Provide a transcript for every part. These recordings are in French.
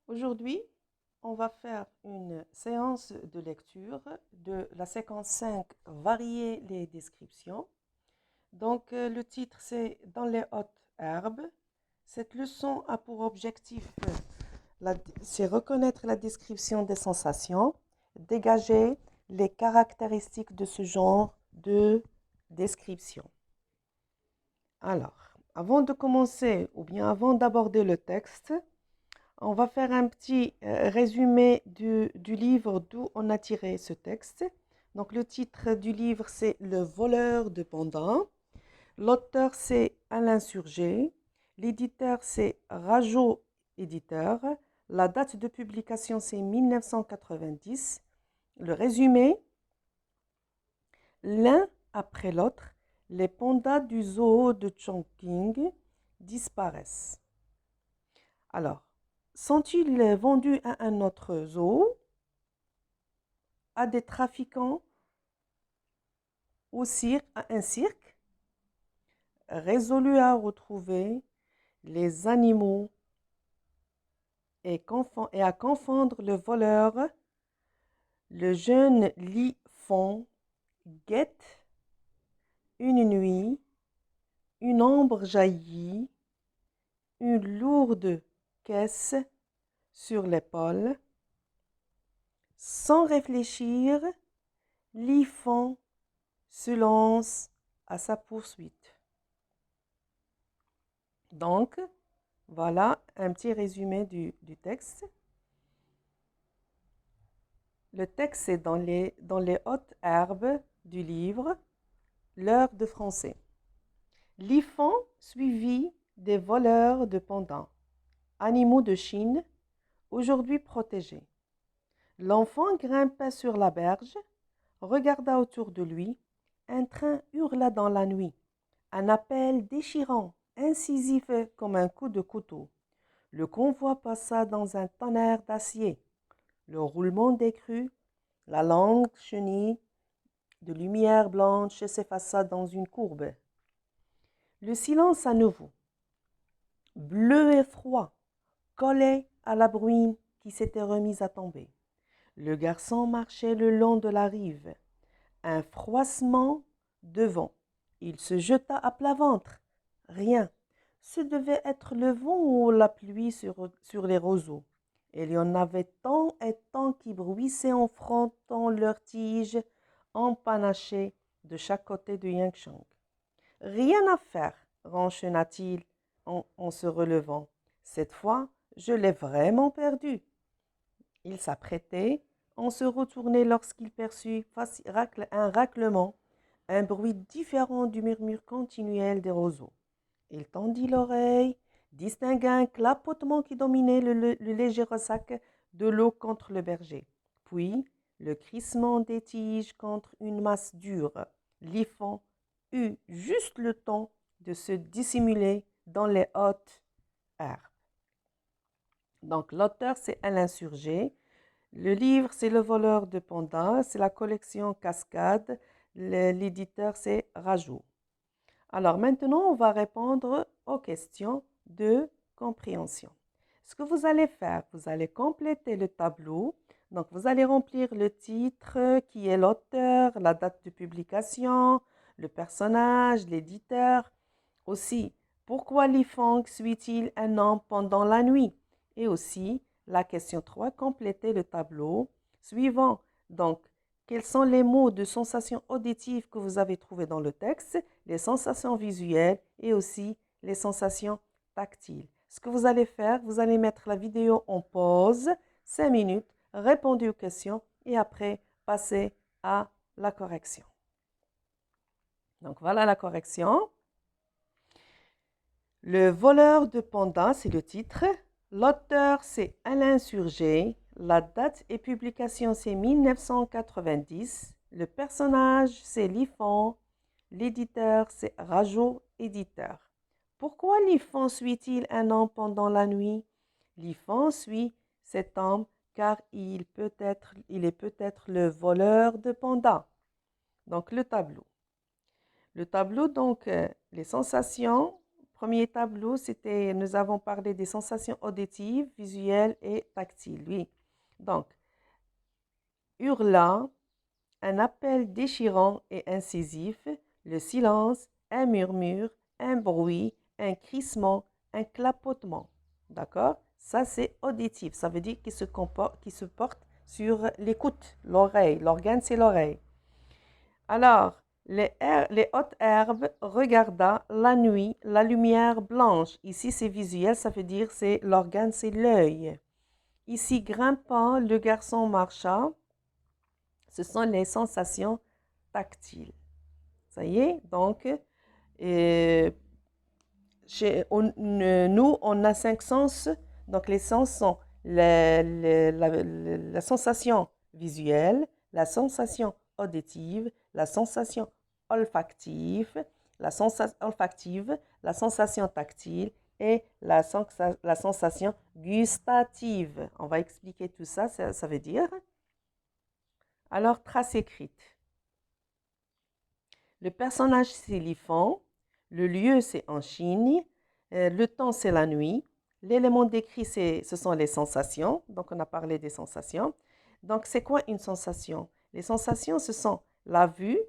Aujourd'hui, on va faire une séance de lecture de la séquence 5, varier les descriptions. Donc, le titre, c'est Dans les hautes herbes. Cette leçon a pour objectif, c'est reconnaître la description des sensations, dégager les caractéristiques de ce genre de description. Alors, avant de commencer ou bien avant d'aborder le texte, on va faire un petit résumé du livre d'où on a tiré ce texte. Donc, le titre du livre, c'est Le voleur de pendant. L'auteur, c'est Alain Surgé. L'éditeur, c'est Rajo Éditeur. La date de publication, c'est 1990. Le résumé, l'un après l'autre, les pandas du zoo de Chongqing disparaissent. Alors, sont-ils vendus à un autre zoo, à des trafiquants, à un cirque, résolus à retrouver les animaux et à confondre le voleur, le jeune Li Feng guette une nuit, une ombre jaillit, une lourde caisse sur l'épaule. Sans réfléchir, Li Feng se lance à sa poursuite. Donc, voilà un petit résumé du texte. Le texte est dans les hautes herbes du livre L'heure de français. Li Feng suivit des voleurs de pendants, animaux de Chine, aujourd'hui protégés. L'enfant grimpa sur la berge, regarda autour de lui. Un train hurla dans la nuit. Un appel déchirant, incisif comme un coup de couteau. Le convoi passa dans un tonnerre d'acier. Le roulement décrut, la longue chenille de lumière blanche s'effaça dans une courbe. Le silence à nouveau, bleu et froid, collait à la bruine qui s'était remise à tomber. Le garçon marchait le long de la rive. Un froissement de vent. Il se jeta à plat ventre. Rien. Ce devait être le vent ou la pluie sur les roseaux. Il y en avait tant et tant qui bruissaient en frottant leurs tiges empanachées de chaque côté de Yangchang. Rien à faire, renchena-t-il en se relevant. Cette fois, je l'ai vraiment perdu. Il s'apprêtait à se retourner lorsqu'il perçut un raclement, un bruit différent du murmure continuel des roseaux. Il tendit l'oreille, distingua un clapotement qui dominait le léger ressac de l'eau contre le berger, puis le crissement des tiges contre une masse dure. Li Feng eut juste le temps de se dissimuler dans les hautes herbes. Donc l'auteur, c'est Alain Surgé. Le livre, c'est Le voleur de pandas, c'est la collection Cascade. L'éditeur, c'est Rajo. Alors maintenant, on va répondre aux questions de compréhension. Ce que vous allez faire, vous allez compléter le tableau. Donc, vous allez remplir le titre, qui est l'auteur, la date de publication, le personnage, l'éditeur. Aussi, pourquoi Li Feng suit-il un homme pendant la nuit? Et aussi, la question 3, compléter le tableau suivant. Donc, quels sont les mots de sensations auditives que vous avez trouvés dans le texte, les sensations visuelles et aussi les sensations tactiles? Ce que vous allez faire, vous allez mettre la vidéo en pause, 5 minutes, répondre aux questions et après passer à la correction. Donc voilà la correction. Le voleur de pandas, c'est le titre. L'auteur, c'est Alain Surgé. La date et publication, c'est 1990. Le personnage, c'est Li Feng. L'éditeur, c'est Rajo Éditeur. Pourquoi Li Feng suit-il un homme pendant la nuit? Li Feng suit cet homme car il est peut-être le voleur de pandas. Donc, le tableau. Le tableau, donc, les sensations Premier tableau, nous avons parlé des sensations auditives, visuelles et tactiles. Oui. Donc, hurlant, un appel déchirant et incisif, le silence, un murmure, un bruit, un crissement, un clapotement. D'accord? Ça, c'est auditif. Ça veut dire qu'il se porte sur l'écoute, l'oreille. L'organe, c'est l'oreille. Alors, les hautes herbes regarda la nuit, la lumière blanche. Ici, c'est visuel, ça veut dire c'est l'organe, c'est l'œil. Ici, grimpant, le garçon marcha. Ce sont les sensations tactiles. Ça y est, donc, nous, on a 5 sens. Donc, les sens sont la sensation visuelle, la sensation auditive, la sensation olfactive, la sensation tactile et la sensation gustative. On va expliquer tout ça, ça veut dire. Alors, trace écrite. Le personnage, c'est l'éléphant. Le lieu, c'est en Chine. Le temps, c'est la nuit. L'élément décrit, ce sont les sensations. Donc, on a parlé des sensations. Donc, c'est quoi une sensation? Les sensations, ce sont la vue,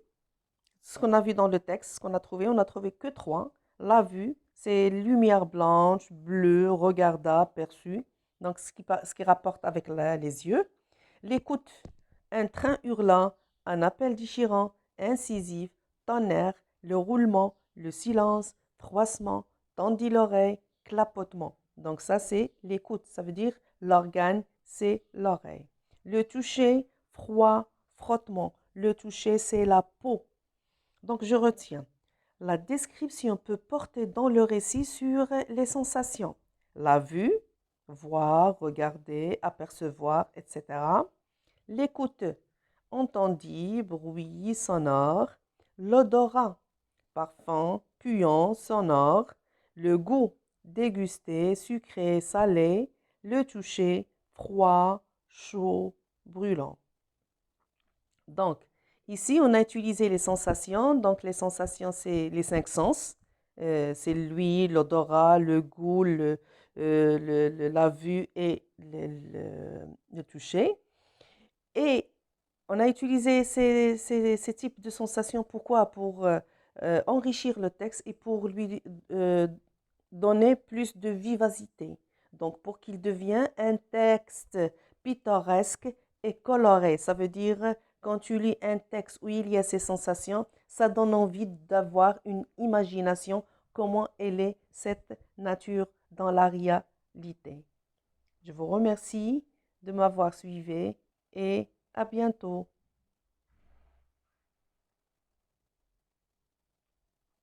ce qu'on a vu dans le texte, ce qu'on a trouvé. On n'a trouvé que 3. La vue, c'est lumière blanche, bleue, regarda, perçu. Donc, ce qui rapporte avec les yeux. L'écoute, un train hurlant, un appel déchirant, incisif, tonnerre, le roulement, le silence, froissement, tendit l'oreille, clapotement. Donc ça, c'est l'écoute. Ça veut dire l'organe, c'est l'oreille. Le toucher, froid, frottement. Le toucher, c'est la peau. Donc je retiens. La description peut porter dans le récit sur les sensations. La vue, voir, regarder, apercevoir, etc. L'écoute, entendit, bruit sonore. L'odorat, parfum, puant, sonore. Le goût, dégusté, sucré, salé. Le toucher, froid, chaud, brûlant. Donc, ici, on a utilisé les sensations. Donc, les sensations, c'est les 5 sens. C'est l'ouïe, l'odorat, le goût, la vue et le toucher. Et on a utilisé ces types de sensations. Pourquoi? Pour enrichir le texte et pour lui donner plus de vivacité. Donc, pour qu'il devienne un texte pittoresque et coloré. Ça veut dire, quand tu lis un texte où il y a ces sensations, ça donne envie d'avoir une imagination, comment elle est cette nature dans la réalité. Je vous remercie de m'avoir suivi et à bientôt.